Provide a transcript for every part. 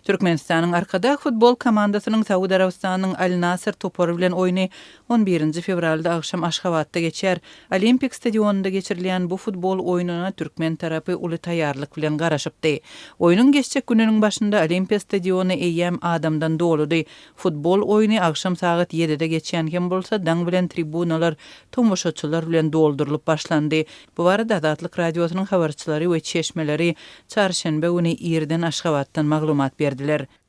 Türkmenistanyň Arkadag futbol komandasynyň Saudi Arabistanyň Al Nasr topory bilen oýny 11 fevralda akşam Aşgabatda geçer. Olimpik stadionunda geçirilen bu futbol oýununa türkmen tarapy uly taýýarlyk bilen garaşypdy. Oýunyň geçjek gününiň başynda Olimpiya stadionu eýýäm adamdan doludy. Futbol oýuny akşam saat 7-de geçýän hem bolsa daň bilen tribunalar tomoşaçylar bilen doldurylyp başlandy. Bu barada Azatlyk radiosynyň habarçylary we çeşmeleri çarşembe güni ýerden Aşgabatdan maglumat berdiler.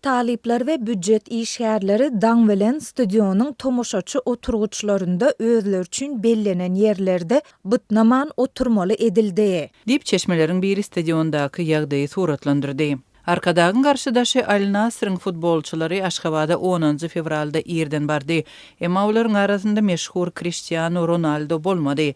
Talipler ve büdjet işgärleri daň bilen stadionun tomoşaçy oturguçlarında özleri üçin bellenen yerlerde bytnaman oturmaly edildi. Dip çeşmeleriň biri stadiondaky ýagdaýy suratlandyrdy. Arkadagyň garşydaşy Al Nasryň futbolçylary Aşgabada 10 fevralda ýerden bardy. Emma olaryň arasynda meşhur Cristiano Ronaldo bolmady.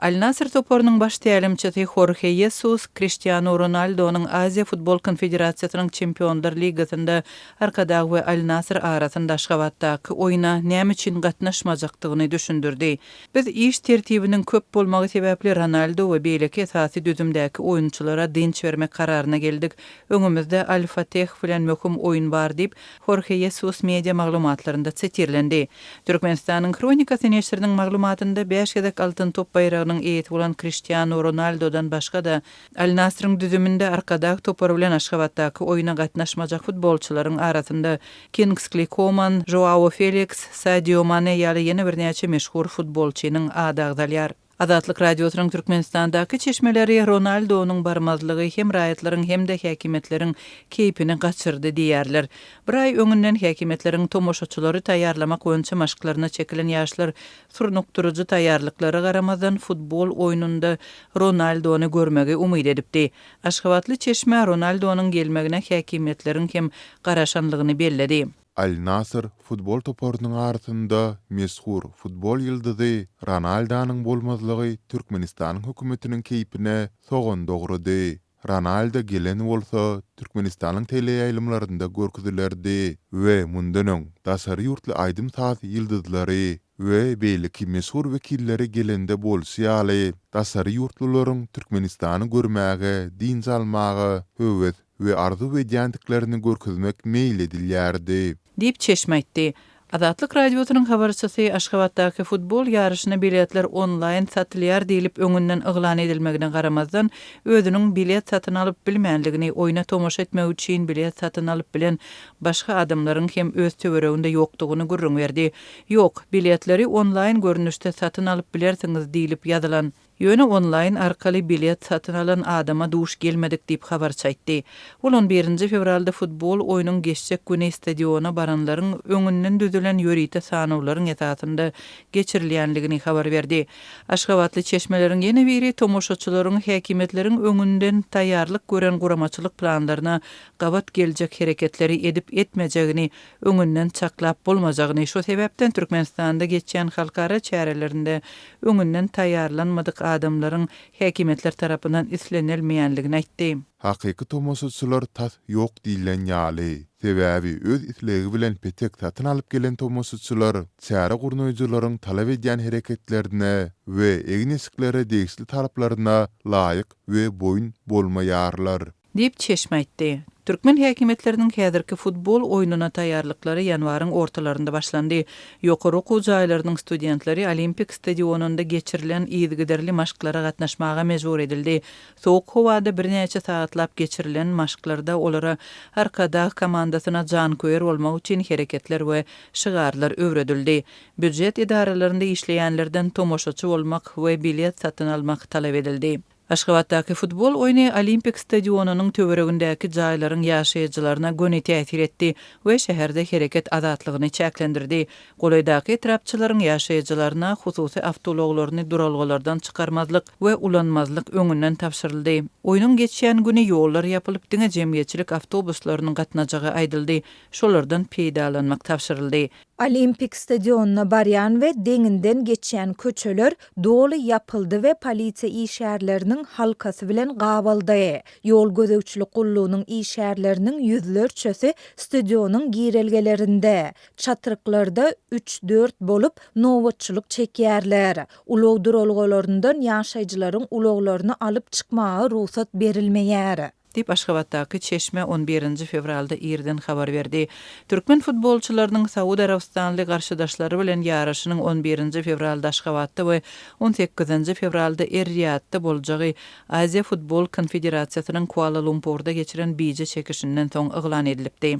Al Nasr toporunyň baş tälimçisi Jorge Jesus, Cristiano Ronaldo'nun Aziya Futbol Konfederatsiýasynyň Çempionlar Ligasynda Arkadag we Al Nasr arasynda Aşgabatdaky oýuna näme üçin gatnaşmajakdygyny düşündirdi. Biz iş tertibiniň köp bolmagy sebäpli Ronaldo we beýleki esasy düzümdäki oýunçylara dinç bermek kararyna geldik. Öňümizde Al Fateh bilen möhüm oýun bar diýip Jorge Jesus media maglumatlarynda çetirlendi. Türkmenistanyň Kronikasy näşriniň maglumatynda 5 ýedek altyn top baýragynyň eýeti bolan Cristiano Ronaldo'dan başga da Al Nasryň düzüminde Arkadag topory bilen Aşgabatdaky oýuna gatnaşmajak futbolçylaryň arasynda Kingsley Coman, Joao Felix, Sadio Mane ýaly ýene bir näçe meşhur futbolçynyň ady agdalýar. Azatlyk radiosynyň Türkmenistandaky çeşmeleri Ronaldo'nun barmazlygy hem raýatlaryň hem de häkimetleriň keýpini gaçyrdy diýerler. Bir ay öňünden häkimetleriň tomoşaçylary taýýarlamak boýunça maşklaryna çekilen ýaşlar surnukturucu taýýarlyklary garamazdan futbol oýununda Ronaldo'nu görmegi umyd edipdi. Aşgabatly çeşme Ronaldo'nun gelmegine häkimetleriň hem garaşanlygyny belledi. Al Nasr futbol toporunyň arasynda meşhur futbol ýyldyzy Ronaldo'nyň bolmazlygy Türkmenistanyň hökümetiniň keýpine soňan dogrudy. Ronaldo gelen bolsa Türkmenistanyň teleýaýlymlarynda görkezilerdi we mundan dasary ýurtly aýdym saat ýyldyzlary we beýleki meşhur wekilleri gelende bolsaýaly dasary ýurtlylaryň Türkmenistany görmäge, din salmagy, höwet we arzu we ýandyklerini görkezmek meýil edilýärdi. Dip çeşme aýtdy. Azatlyk radiosynyň habarçysy Aşgabatdaky futbol ýarışyna biletler online satylýar diýilip öňünden yglan edilmegine garamazdan özüniň bilet satyn alyp bilmänligini, oýuna tomoşa etmek üçin bilet satyn alyp bilen başga adamlaryň hem öz töwereginde ýokdugyny gürrüň berdi. Ýok, biletleri online görnüşde satyn alyp bilersiňiz diýilip ýazylan. Ýöne online arkaly bilet satyn alan adama duş gelmedik diýip habar çaýtdy. Ol 11 fevralda futbol oýunyň geçjek güni stadiona baranlaryň öňünden düzülen ýörite sanawlaryň esasynda geçirilýänligini habar berdi. Aşgabatly çeşmeleriň ýene biri tomoşaçylaryň häkimetleriň öňünden taýýarlyk gören guramaçylyk planlaryna gabat geljek hereketleri edip etmejegini, öňünden çaklap bolmajagyny, şo sebäpden Türkmenistanda geçýän halkara çärelerinde öňünden taýýarlanmadyk adamlaryň häkimetler tarapyndan islenilmeýänligini aýtdy. Hakyky tomoşaçylar tas ýok diýilen ýaly. Sebäbi öz islegi bilen petek satyn alyp gelen tomoşaçylar çäre gurnoýjylaryň talap edýän hereketlerine we egneşiklere degişli talaplaryna laýyk we boýun bolmaýarlar diýip çeşme aýtdy. Türkmen häkimetleriniň häzirki futbol oýununa taýýarlyklary ýanwaryň ortalarynda başlandy. Ýokary okuw jaýlarynyň studentlary Olimpik stadionunda geçirilen ýygyderli maşklara gatnaşmaga mejbur edildi. Soğuk howada bir näçe saatlap geçirilen maşklarda olara Arkadag komandasyna jan köýer bolmak üçin hereketler we şygarlar öwredildi. Büdjet idaralarynda işleýänlerden tomoşaçy bolmak we bilet satyn almak talap edildi. Aşgabatdaky futbol oýuny Olimpik stadionunyň töweregindäki jaýlaryň ýaşaýjylaryna göni täsir etdi we şäherde hereket azatlygyny çäklendirdi. Golaýdaky etrapçylaryň ýaşaýjylaryna hususy awtologlaryny duralgylardan çykarmazlyk we ulanmazlyk öňünden tapşyryldy. Oýunyň geçýän güni ýollar ýapylyp diňe jemgyýetçilik awtobuslarynyň gatnajagy aýdyldy. Şolardan peýdalanmak tapşyryldy. Olimpik stadionuna barýan we deňinden geçýän köçeler doly ýapyldy we polisiýa işgärleriniň halkasy bilen gabaldy. Ýol gözegçilik gullugynyň işgärleriniň ýüzlerçesi stadionuň girelgelerinde, çatyryklarda 3-4 bolup nowatçylyk çekýärler. Ulug duralgylaryndan ýaşaýjylaryň uluglaryny alyp çykmagy ruhsat berilmeýär. dip Aşgabatdaky Çeşme 11 fevralda irden habar berdi. Türkmen futbolçylarynyň Saudi Arabistanly garşydaşlary bilen ýaraşynyň 11 fevralda Aşgabatda we 18 fevralda Er-Riyadda boljagy Aziya Futbol Konfederasiýasynyň Kuala Lumpurda geçiren biije çekişinden soň eglan edilipdi.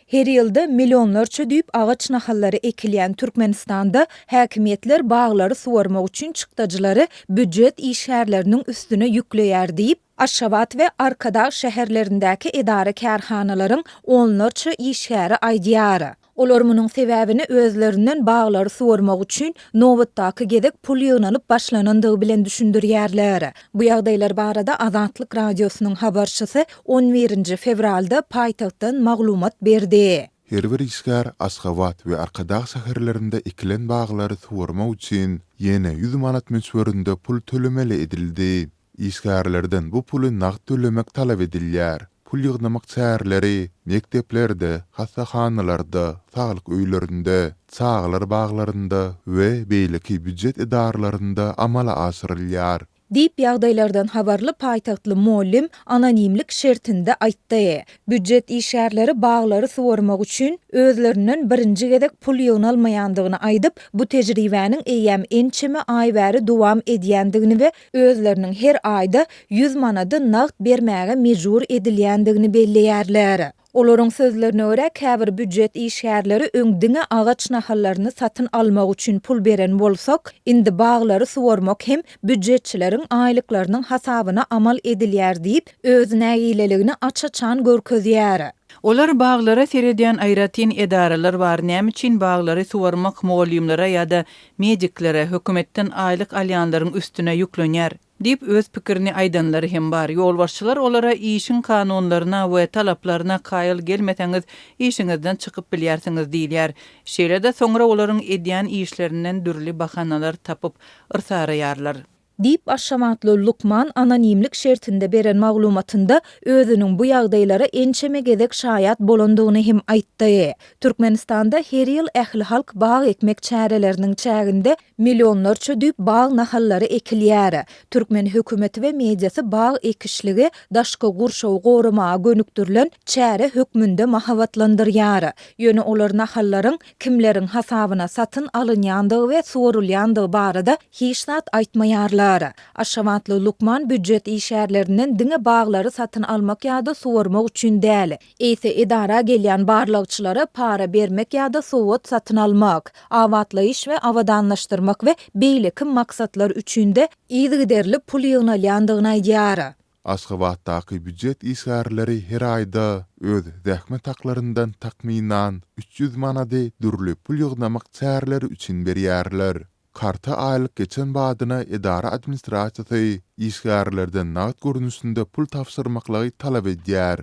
Her ýylda milyonlarça düýp agaç nahallary ekilýän Türkmenistanda häkimetler baglary suwarmak üçin çykdajylary büdjet işgärleriniň üstüne ýükleýär diýip Aşgabat we Arkadaş şäherlerindäki edara kärhanalaryň onlarça işgäri aýdýar. Olar munyň sebäbini özlerinden baglary suwarmak üçin nowatdaky gedek pul ýygnanyp başlanandygy bilen düşündirýärler. Bu ýagdaýlar barada Azatlyk radiosynyň habarçysy 11 fevralda paýtagtdan maglumat berdi. Her bir işgär Aşgabat we Arkadaş şäherlerinde ekilen baglary suwarmak üçin ýene 100 manat möçberinde pul tölemeli edildi. İşgärlerden bu puly nagd tölemek talap edilýär. Pul ýygnamak çärleri mekteplerde, hasahanalarda, saglyk öýlerinde, çağlar baglarynda we beýleki büdjet edarlarynda amala aşyrylýar. Diýip ýagdaýlardan habarly paýtagtly muallim anonimlik şertinde aýtdy. Büdjet işgärleri baglary suwarmak üçin özlerinden birinji gedek pul ýygnalmaýandygyny aýdyp, bu tejribäniň eýäm ençeme aý bäri dowam edýändigini we özleriniň her aýda 100 manady nagd bermäge mejbur edilýändigini belleýärler. Olaryň sözlerine görä, käbir büdjet işgärleri öňdiňe agaç nahallaryny satyn almak üçin pul beren bolsak, indi baglary suwarmak hem büdjetçileriň aýlyklarynyň hasabyna amal edilýär diýip öz nägileligini açaçan görkezýär. Olar baglara seredýän aýratyn edaralar bar. Näme üçin baglary suwarmak muallimlere ýa-da mediklere hökümetden aýlyk alýanlaryň üstüne ýüklenýär diýip öz pikirini aýdanlary hem bar. Ýolbaşçylar olara işin kanunlaryna we talaplaryna kaýyl gelmeseňiz işiňizden çykyp bilýärsiňiz diýilýär. Şeýle-de soňra olaryň edýän işlerinden dürli bahanalar tapyp ırsaýarlar. Diýip Aşgabatly Lukman anonimlik şertinde beren maglumatynda özüniň bu ýagdaýlara ençeme gedek şaýat bolandygyny hem aýtdy. Türkmenistanda her ýyl ähli halk bag ekmek çäreleriniň çäginde milyonlarça düýp bag nahallary ekilýär. Türkmen hökümeti we mediasy bag ekişligi daşky gurşaw gorumaga gönükdirilen çäre hökmünde mahabatlandyrýar. Ýöne olar nahallaryň kimleriň hasabyna satyn alynýandygy we suwarylýandygy barada hiç zat aýtmaýarlar. Aşgabatly Lukman büdjet işgärlerinden diňe baglary satyn almak ýa-da suwarmak üçin däl. Eýse edara gelýän barlagçylara para bermek ýa-da sowat satyn almak, awatlaýyş we awadanlaşdyrmak we beýleki maksatlar üçin de ýygyderli pul ýygnalýandygyny aýdýar. Aşgabatdaky büdjet işgärleri her aýda öz zähmet haklaryndan takminan 300 manady dürli pul ýygnamak çärleri üçin berýärler. Karta aýlyk geçen badyna edara administrasiýasy işgärlerden nagd görnüşinde pul tapşyrmaklagy talap edýär.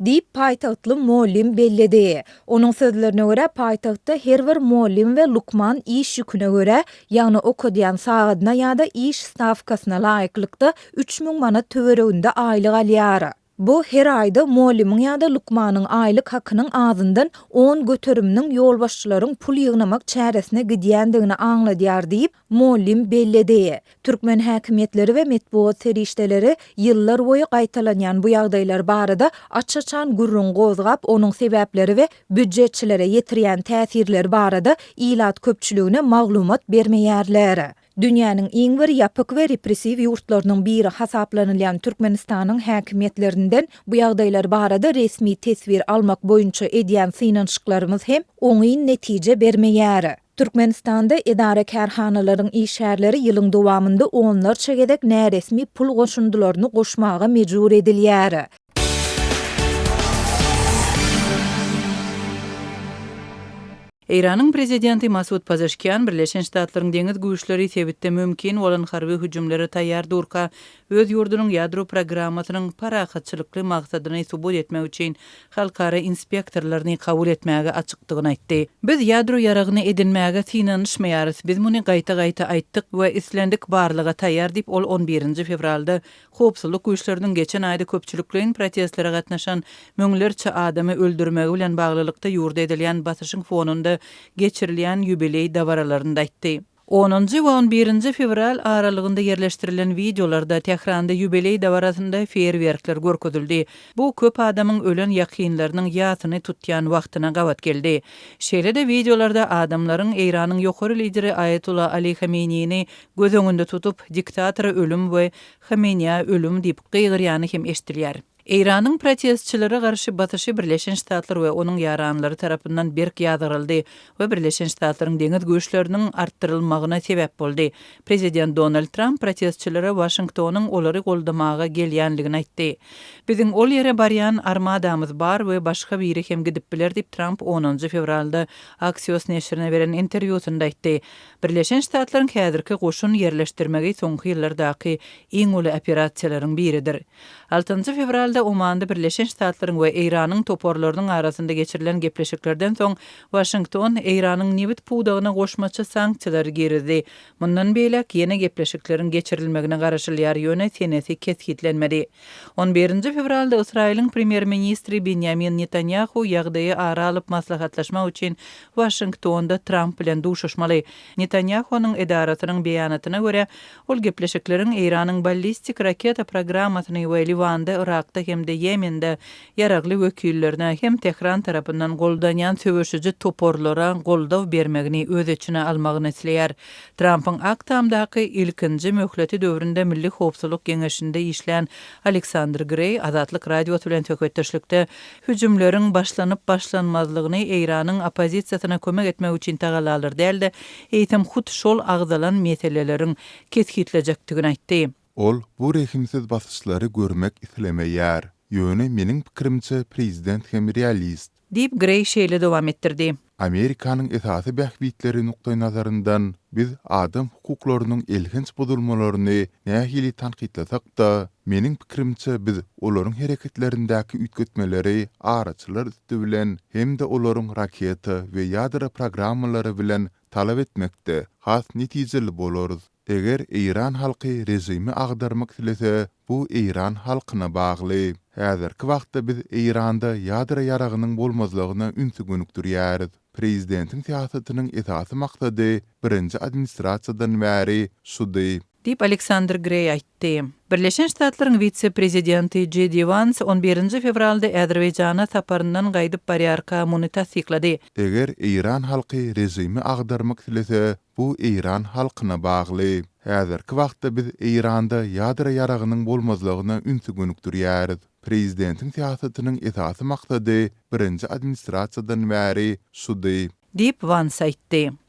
Diýip paýtagtly muallim belledi. Onuň sözlerine görä paýtagtda her bir muallim we Lukman iş ýüküne görä ýagny okudýan sagadyna ýa-da iş stavkasyna laýyklykda 3000 manat töwereginde aýlyk alýar. Bu her aýda muallimiň ýa-da Lukmanyň aýlyk hakynyň azyndan 10 göteriminiň ýolbaşçylaryň pul ýygnamak çäresine gidýändigini aňladýar diýip muallim belledi. Türkmen häkimetleri we metbuat serişdeleri ýyllar boýy gaýtalanýan bu ýagdaýlar barada açaçan gurrun gozgap onuň sebäpleri we büdjetçilere ýetirýän täsirleri barada ilat köpçüligine maglumat bermeýärler. Dünýäniň iň bir ýapyk we repressiw ýurtlarynyň biri hasaplanylýan Türkmenistanyň häkimetlerinden bu ýagdaýlar barada resmi tesbir almak boýunça edýän synanşyklarymyz hem oňy netije bermeýär. Türkmenistanda edara kärhanalaryň işgärleri ýylyň dowamında onlarça gedek näresmi pul goşundylaryny goşmaga mejbur edilýär. Iranyň prezidenti Masud Pezeshkian Birleşen Ştatlaryň deňiz güýçleri sebitde mümkin bolan harby hüjümlere taýýar durka öz ýurdunyň ýadro programmasynyň parahatçylykly maksadyny subut etmek üçin halkara inspektorlaryny kabul etmäge açykdygyny aýtdy. Biz ýadro ýaragyny edinmäge synanyşmaýarys. Biz muny gaýta-gaýta aýtdyk we islendik barlyga taýýar diýip ol 11 fevralda howpsuzlyk güýçleriniň geçen aýda köpçülikliň protestlere gatnaşan möňlerçe adamy öldürmegi bilen baglylykda ýurda edilýän basyşyň fonunda geçirilýän ýübiley dawaralarynda aýtdy. 10-njy we 11-nji fevral aralygynda yerleşdirilen videolarda Tehranda ýübiley dawaratynda feýerwerkler görkezildi. Bu köp adamyň ölen ýakynlarynyň ýatyny tutýan wagtyna gawat geldi. Şeýle-de videolarda adamlaryň Eýranyň ýokary lideri Ayetullah Ali Khameneýni göz öňünde tutup diktatora ölüm we Khameneýa ölüm diýip gygyrýany hem eşdilýär. Eýranyň protestçilere garşy Batyşy Birleşen Ştatlar we onuň ýaranlary tarapyndan berk ýadyryldy we Birleşen Ştatlaryň deňiz güýçleriniň artdyrylmagyna sebäp boldy. Prezident Donald Trump protestçilere Washingtonyň olary goldamaga gelýänligini aýtdy. Biziň ol ýere barýan armadamyz bar we başga biri hem gidip biler diýip Trump 10 fevralda Axios neşrine beren interwýusynda aýtdy. Birleşen Ştatlaryň häzirki goşun yerleşdirmegi soňky ýyllardaky iň uly operasiýalaryň biridir. 6 fevralda Omanda Birleşen Ştatlaryň we Eýranyň toporlarynyň arasynda geçirilen gepleşiklerden soň Washington Eýranyň newit puwdagyna goşmaçy sanksiýalar girdi. Mundan beýlek ýene gepleşikleriň geçirilmegine garaşylýar ýöne senesi kesgitlenmedi. 11 fevralda Israýlyň premier ministri Benjamin Netanyahu ýagdaýy ara alyp maslahatlaşmak üçin Washingtonda Trump bilen duşuşmaly. Netanyahu'nun edaratynyň beýanatyna görä, ol gepleşikleriň Eýranyň ballistik raketa programmasyny we Liwanda, Irakda hem de Yemende yaragly wekillerine hem Tehran tarapyndan goldanýan söwüşüji toporlara goldaw bermegini öz içine almagyny isleýär. Trump'yň aktamdaky ilkinji möhleti döwründe Milli Howpsuzlyk Geňeşinde işlän Alexander Gray Azatlyk radio bilen tökötdeşlikde hüjümleriň başlanyp başlanmazlygyny Eýranyň opozisiýasyna kömek etmek üçin tagalalar däldi. Eýtim hut şol agzalan meseleleriň kesgitlenjekdigini aýtdy. Ol bu rehimsiz basışlary görmek islemeýär. Ýöne meniň pikirimçe prezident hem realist diýip Gray şeýle dowam etdirdi. Amerikanyň esasy bähbitleri nukdaý nazaryndan biz adam hukuklarynyň elhinç bozulmalaryny nähili tanqidlesak da, meniň pikirimçe biz olaryň hereketlerindäki ütgetmeleri araçylar üstü bilen hem de olaryň raketa we ýadyra programmalary bilen talap etmekde has netijeli bolarys. Eger Eýran halky rejimi agdarmak dilese, bu Eýran halkyna bagly. Häzirki wagtda biz Eýranda ýadyra ýaragynyň bolmazlygyna ünsügünükdirýäris. Prezidentiň siýasatynyň esasy maksady birinji administrasiýadan bäri şudy, diýip Alexander Gray aýtdy. Birleşen Ştatlaryň vitse-prezidenti J.D. Vance 11 fevralda Azerbaýjana saparyndan gaýdyp barýarka kommunikasiýa ýyklady. Eger Eýran halky rejimi agdarmak dilese, bu Eýran halkyna bagly. Häzirki wagtda biz Eýranda ýadyra ýaragynyň bolmazlygyna ünsügünükdirýäris. Prezidentiň siýasatynyň esasy maksady birinji administrasiýadan bäri şudy, diýip Vance aýtdy.